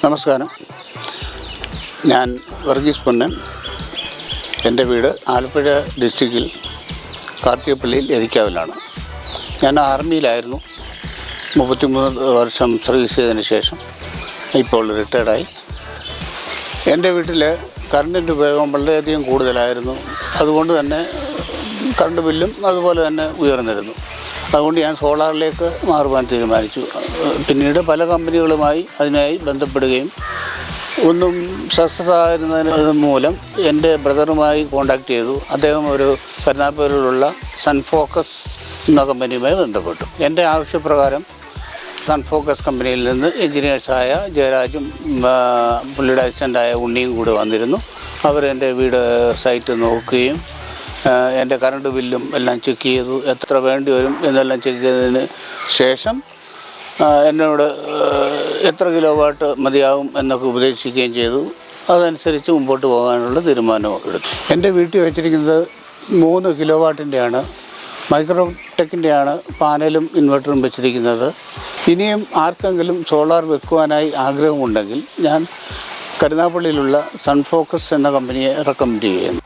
നമസ്കാരം. ഞാൻ വർഗീസ് പൊന്നൻ. എൻ്റെ വീട് ആലപ്പുഴ ഡിസ്ട്രിക്റ്റിൽ കാർത്തികപ്പള്ളിയിൽ എതിക്കാവിലാണ്. ഞാൻ ആർമിയിലായിരുന്നു. 33 വർഷം സർവീസ് ചെയ്തതിന് ശേഷം ഇപ്പോൾ റിട്ടയർഡായി. എൻ്റെ വീട്ടിൽ കറണ്ടിൻ്റെ ഉപയോഗം വളരെയധികം കൂടുതലായിരുന്നു. അതുകൊണ്ട് തന്നെ കറണ്ട് ബില്ലും അതുപോലെ തന്നെ ഉയർന്നിരുന്നു. അതുകൊണ്ട് ഞാൻ സോളാറിലേക്ക് മാറുവാൻ തീരുമാനിച്ചു. പിന്നീട് പല കമ്പനികളുമായി അതിനായി ബന്ധപ്പെടുകയും ഒന്നും സക്സസ് ആയിരുന്നതിന് മൂലം എൻ്റെ ബ്രദറുമായി കോൺടാക്ട് ചെയ്തു. അദ്ദേഹം ഒരു കരുനാഗപ്പള്ളിയിലുള്ള സൺഫോക്കസ് എന്ന കമ്പനിയുമായി ബന്ധപ്പെട്ടു. എൻ്റെ ആവശ്യപ്രകാരം സൺഫോക്കസ് കമ്പനിയിൽ നിന്ന് എൻജിനീയേഴ്സായ ജയരാജും പുള്ളിയുടെ അസിസ്റ്റൻ്റായ ഉണ്ണിയും കൂടെ വന്നിരുന്നു. അവരെൻ്റെ വീട് സൈറ്റ് നോക്കുകയും എൻ്റെ കറണ്ട് ബില്ലും എല്ലാം ചെക്ക് ചെയ്തു. എത്ര വേണ്ടി വരും എന്നെല്ലാം ചെക്ക് ചെയ്തതിന് ശേഷം എന്നോട് എത്ര കിലോ വാട്ട് മതിയാകും എന്നൊക്കെ ഉപദേശിക്കുകയും ചെയ്തു. അതനുസരിച്ച് മുമ്പോട്ട് പോകാനുള്ള തീരുമാനം എടുത്തു. എൻ്റെ വീട്ടിൽ വെച്ചിരിക്കുന്നത് 3 കിലോ വാട്ടിൻ്റെയാണ്, മൈക്രോടെക്കിൻ്റെയാണ് പാനലും ഇൻവെർട്ടറും വെച്ചിരിക്കുന്നത്. ഇനിയും ആർക്കെങ്കിലും സോളാർ വെക്കുവാനായി ആഗ്രഹമുണ്ടെങ്കിൽ ഞാൻ കരുനാഗപ്പള്ളിയിലുള്ള സൺഫോക്കസ് എന്ന കമ്പനിയെ റെക്കമെൻഡ് ചെയ്യുന്നു.